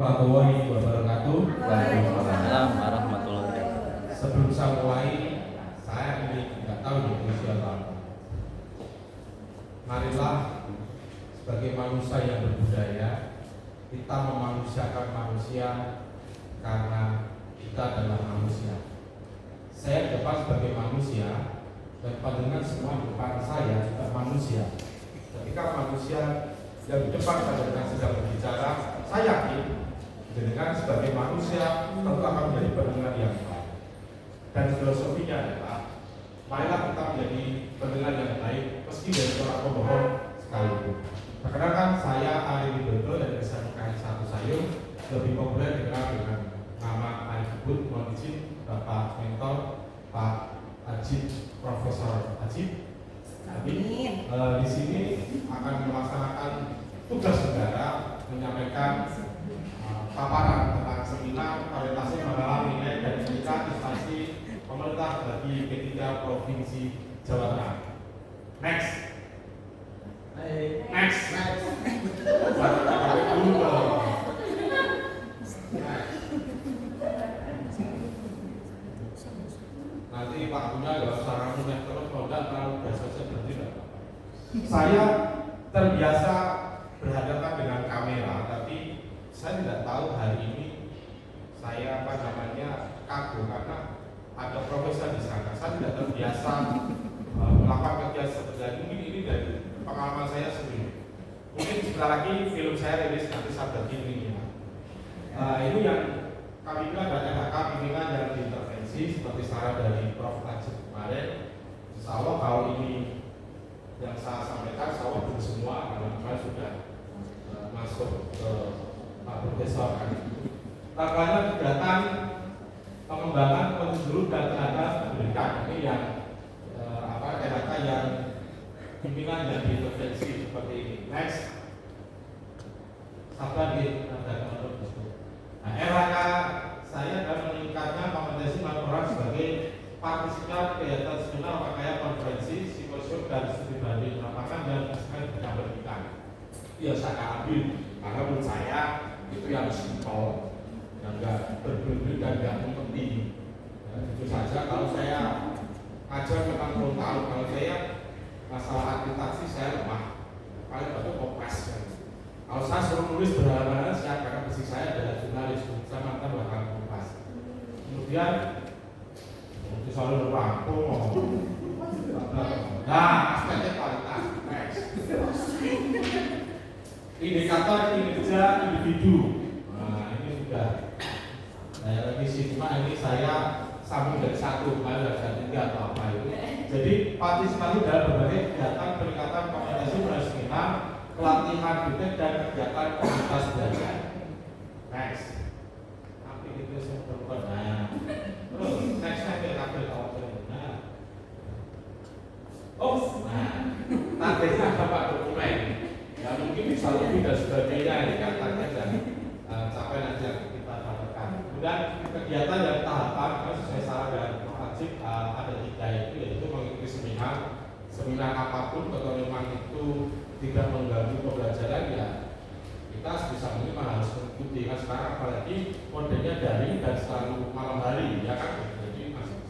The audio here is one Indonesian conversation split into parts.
Warahmatullahi wabarakatuh. Waalaikumsalam warahmatullahi wabarakatuh. Sebelum saya mulai, saya ini tidak tahu Indonesia apa. Marilah sebagai manusia yang berbudaya, kita memanusiakan manusia karena kita adalah manusia. Saya di depan sebagai manusia dan pandangan semua di depan saya juga manusia. Ketika manusia yang di depan pandangan sedang berbicara, saya yakin dengan sebagai manusia tentu akan menjadi pendengar yang baik. Dan filosofinya adalah marilah kita menjadi pendengar yang baik meski dari seorang pemohon sekalipun. Perkenalkan, saya Ari Widodo dari SMK 1 Sayung, lebih populer dikenal dengan nama Ari Kebut. Mohon izin Bapak Mentor Pak Ajib, Profesor Ajib. Di sini akan melaksanakan tugas negara menyampaikan paparan tentang seminar orientasi mengenal nilai dan etika instansi pemerintah bagi P3 Provinsi Jawa Tengah. Next. Nanti Pak Punya nggak usah ramunya terus, kalau nggak terlalu biasa berarti nggak apa-apa. Saya terbiasa berhadapan dengan kamera, tapi saya tidak tahu hari ini saya kagum karena ada profesor di sana. Saya tidak terbiasa melakukan kegiatan seperti ini. Mungkin ini dari pengalaman saya sendiri. Mungkin sebentar lagi film saya rilis, nanti saya bagi ini ya. Ini yang kami bilang ada LHK bimbingan yang diintervensi seperti saran dari Prof. Ajib kemarin. Insya Allah kalau ini yang saya sampaikan, insya Allah belum semua karena sudah masuk ke Pak Profesor kan. Rangkaian kegiatan pengembangan penjuru dan tenaga pendidikan ini yang LHK yang pimpinan yang diintervensi seperti ini. Next. Sabar di Nah, LHK saya akan meningkatkan kompetensi laporan sebagai partisipan kegiatan seminar rangkaian konferensi simposium dan studi banding lapangan dan aspek bidang pendidikan. Ya saya ambil karena menurut saya itu yang simpel, yang enggak berbelit dan enggak penting. Itu saja. Kalau saya ngajar tentang tahun, kalau saya masalah akreditasi saya lemah, paling bagus kopras. Kalau saya suruh nulis berhalaman siap, karena basic saya adalah jurnalis, saya mantan bahkan kompas. Kemudian itu selalu rampung. Nah, aspeknya kualitas. Next. Indikator kinerja individu. Nah, ini sudah saya revisi, cuma ini saya sambung dari satu, kali ada tiga atau apa itu. Jadi partisipasi dalam berbagai kegiatan peningkatan kompetensi melalui seminar, pelatihan bidang dan kegiatan komunitas belajar. Next. Tapi itu saya berbuat. Nah, terus next kita ambil awalnya. Nah, targetnya apa dokumen? Ya mungkin bisa lebih dan sebagainya dikatakan dan sampai nanti yang kita dapatkan. Kemudian kegiatan yang tahapan kan sesuai saran dan wajib ada tiga yaitu mengikuti seminar apapun kalau memang itu tidak mengganggu pembelajaran ya kita sebisa mungkin harus mengikuti. Kan sekarang apalagi modelnya daring dan selalu malam hari ya kan, jadi masih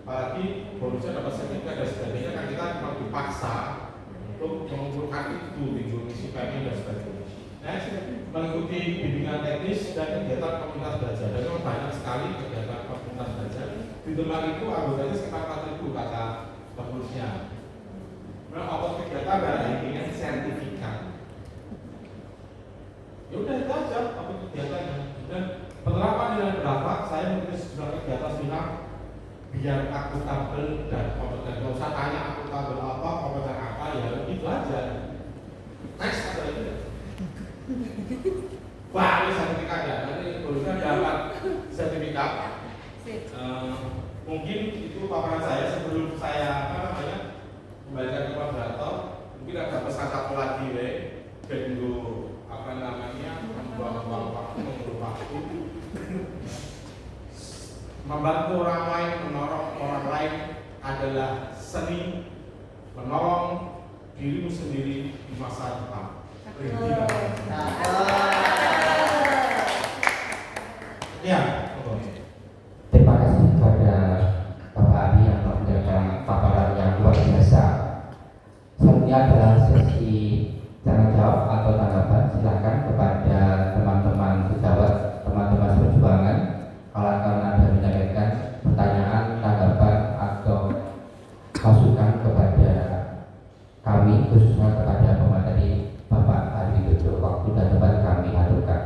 apalagi bonusnya dapat sertifikat dan sebagainya kan kita memang dipaksa untuk mengumpulkan itu di mengisi PMI dan sebagainya. Nah, mengikuti bimbingan teknis dan kegiatan komunitas belajar. Dan memang banyak sekali kegiatan komunitas belajar. Di tempat itu anggotanya sekitar 4.000 kata pengurusnya. Nah, apa kegiatan dari bimbingan sertifikat? Ya udah itu aja apa kegiatannya. Dan penerapan nilai berapa? Saya mengikuti sejumlah kegiatan seminar biar akuntabel dan kompeten. Kalau saya tanya akuntabel apa, kompeten apa, ya itu aja. Next ada lagi nggak? Wah, ini sertifikat ya. Nanti bonusnya dapat sertifikat. Mungkin itu paparan saya sebelum saya kembalikan ke moderator. Mungkin ada pesan satu lagi bendu membuang waktu, mengurus waktu. Membantu orang lain, menolong orang lain adalah seni menolong dirimu sendiri di masa depan. Ya. Terima kasih kepada Bapak Adi yang telah memberikan paparan yang luar biasa. Selanjutnya adalah sesi tanya jawab atau tanggapan. Silakan kepada teman-teman sejawat, teman-teman seperjuangan, kalau akan ada menyampaikan pertanyaan, tanggapan atau masukan kepada kami, khususnya kepada pemateri Bapak Adi Widodo. Waktu dan tempat kami aturkan.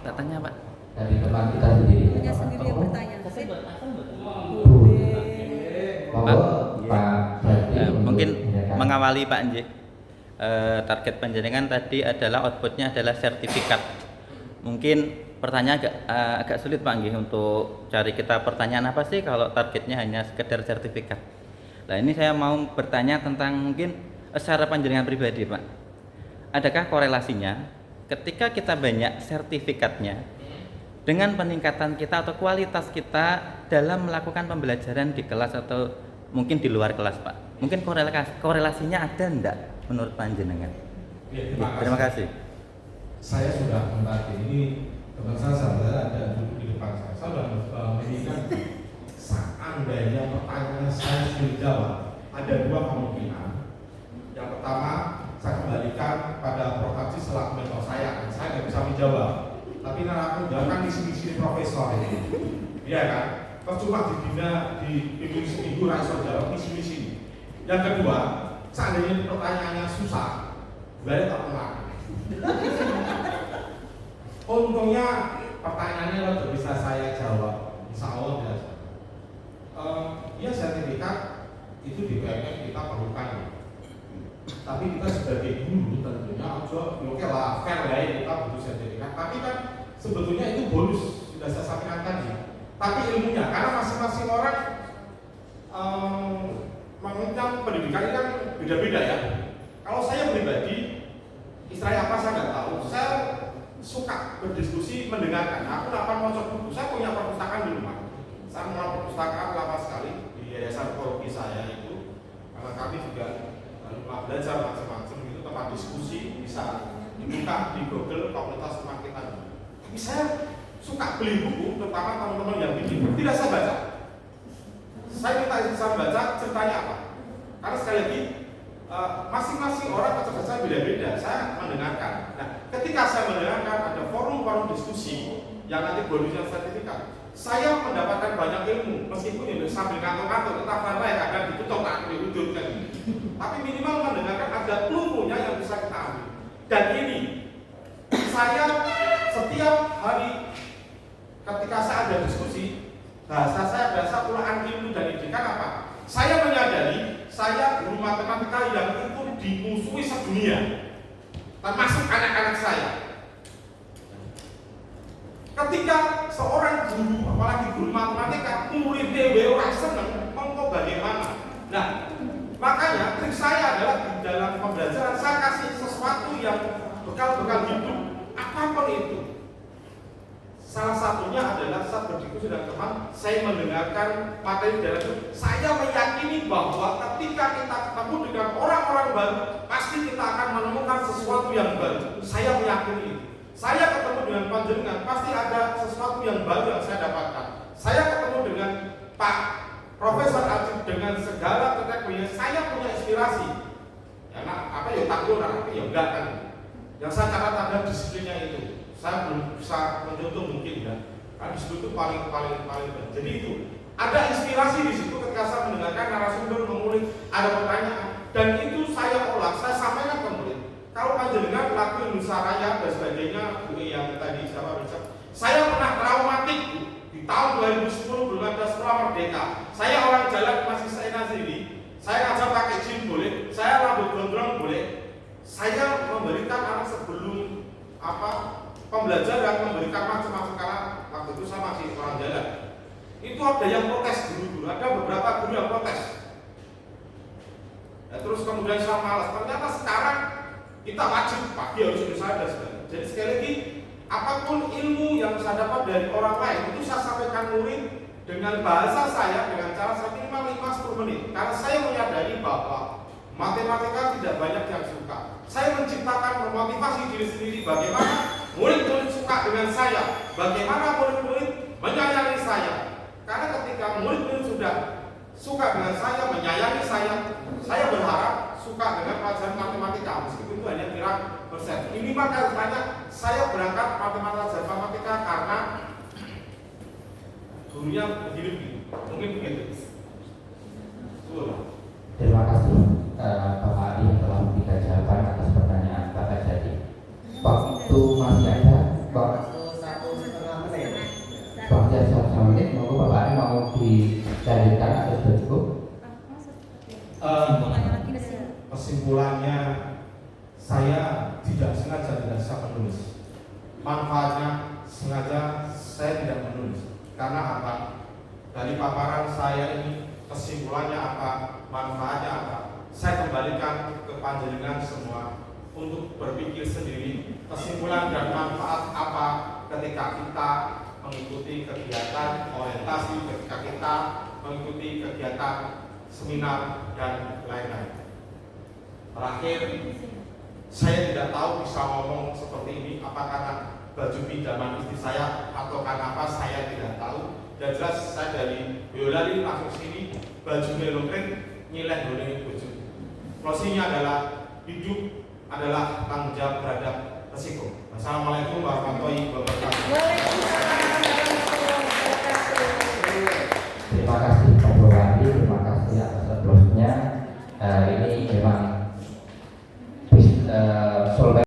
Tak tanya Pak. Dari teman kita sendiri. Punya sendiri yang bertanya. Mungkin mengawali Pak Nj. Target panjenengan tadi adalah outputnya adalah sertifikat. Mungkin pertanyaan agak sulit Pak Nj untuk cari kita pertanyaan apa sih kalau targetnya hanya sekedar sertifikat. Nah ini saya mau bertanya tentang mungkin secara panjenengan pribadi Pak. Adakah korelasinya ketika kita banyak sertifikatnya dengan peningkatan kita atau kualitas kita dalam melakukan pembelajaran di kelas atau mungkin di luar kelas Pak? Mungkin korelasinya ada enggak menurut panjenengan? Ya, terima kasih. Saya sudah membagi ini, teman saya sebenarnya ada duduk di depan saya. Saya sudah mengingat seandainya pertanyaan saya sudah jawab, ada dua kemungkinan. Yang pertama, saya kembalikan pada Prof. Haji selaku mentor saya nggak bisa menjawab. Tapi aku jawabkan di sini profesor ini, iya kan? Percuma dibina di bimbing seminggu raisal jawab di sini. Yang kedua, seandainya pertanyaannya susah, boleh tak pernah. Untungnya pertanyaannya sudah bisa saya jawab, insya Allah biasa. Ya sertifikat itu di BMN kita perlukan. Tapi kita sebagai guru tentunya oke lah fair lah kita butuh sertifikat. Tapi kan sebetulnya itu bonus sudah saya sampaikan tadi. Tapi ilmunya karena masing-masing orang mengenyam pendidikan kan beda-beda ya. Kalau saya pribadi, istilahnya apa saya nggak tahu. Saya suka berdiskusi, mendengarkan. Aku dapat mau buku. Saya punya perpustakaan di rumah. Saya punya perpustakaan lama sekali di yayasan ekologi saya itu. Karena kami juga belajar macam-macam itu tempat diskusi bisa dibuka di Google komunitas rumah kita. Tapi saya suka beli buku, terutama teman-teman yang bikin. Tidak saya baca. Saya minta izin saya baca ceritanya apa. Karena sekali lagi masing-masing orang kecerdasan beda-beda. Saya mendengarkan. Nah, ketika saya mendengarkan ada forum-forum diskusi yang nanti bonusnya sertifikat, saya mendapatkan banyak ilmu. Meskipun ini sambil kantor-kantor, tetap ramai kadang ditutup tak diwujudkan. Tapi minimal mendengarkan ada ilmunya yang bisa kita ambil. Dan ini saya setiap hari ketika saya ada diskusi, bahasa saya berasa pulaan ilmu dan didikan apa? Saya menyadari saya guru matematika yang itu dimusuhi sedunia, termasuk anak-anak saya. Ketika seorang guru, apalagi guru matematika, murid DW orang seneng, mengko bagaimana? Nah, makanya trik saya adalah di dalam pembelajaran saya kasih sesuatu yang bekal-bekal hidup, apapun itu. Salah satunya adalah saat berdiskusi dengan teman, saya mendengarkan materi dalam itu. Saya meyakini bahwa ketika kita ketemu dengan orang-orang baru, pasti kita akan menemukan sesuatu yang baru. Saya meyakini itu. Saya ketemu dengan panjenengan, pasti ada sesuatu yang baru yang saya dapatkan. Saya ketemu dengan Pak Profesor Ajib dengan segala keterangannya, saya punya inspirasi. Ya, apa ya takut, apa ya enggak kan? Yang saya catat ada disiplinnya itu. Saya belum bisa mencontoh mungkin ya. Karena disitu itu paling. Jadi itu ada inspirasi di situ ketika saya mendengarkan narasumber mengulik, ada pertanyaan, dan itu saya olah, saya sampaikan ke murid. Kalau panjenengan laku Indonesia Raya dan sebagainya, yang tadi siapa bisa, saya pernah traumatik di tahun 2010 belum ada sekolah merdeka. Saya orang jalan masih saya sendiri. Saya ngajak pakai jin boleh, saya rambut gondrong boleh. Saya memberikan anak sebelum pembelajaran, memberikan macam-macam karena waktu itu saya masih orang jalan. Itu ada yang protes dulu, ada beberapa guru yang protes. Ya, terus kemudian saya malas. Ternyata sekarang kita wajib pagi harus selesai dan sebagainya. Jadi sekali lagi, apapun ilmu yang saya dapat dari orang lain itu saya sampaikan murid dengan bahasa saya, dengan cara saya minimal 5-10 menit. Karena saya menyadari bahwa matematika tidak banyak yang suka. Saya menciptakan memotivasi diri sendiri bagaimana murid-murid suka suka dengan saya, bagaimana murid-murid menyayangi saya. Karena ketika murid-murid sudah suka dengan saya, menyayangi saya berharap suka dengan pelajaran matematika, meskipun itu hanya kira persen. Minimal harus tanya, saya berangkat matematika karena gurunya begini, mungkin begitu. Terima kasih Bapak Adi yang telah memberikan jawaban atas pertanyaan Bapak Jadi. Waktu masih ada, waktu 1,5 menit. Waktu ada 1,5 menit, monggo Bapak Adi mau dilanjutkan atau sudah cukup? Kesimpulannya, saya tidak sengaja tidak bisa menulis. Manfaatnya sengaja saya tidak menulis. Karena apa? Dari paparan saya ini kesimpulannya apa? Manfaatnya apa? Saya kembalikan ke panjenengan semua untuk berpikir sendiri kesimpulan dan manfaat apa ketika kita mengikuti kegiatan orientasi, ketika kita mengikuti kegiatan seminar dan lain-lain. Terakhir, saya tidak tahu bisa ngomong seperti ini apa karena baju pinjaman istri saya atau karena apa saya tidak tahu. Dan jelas saya dari Boyolali langsung sini baju melongkring nyileh boleh bojo. Closingnya adalah hidup adalah tanggung jawab terhadap resiko. Assalamualaikum warahmatullahi wabarakatuh.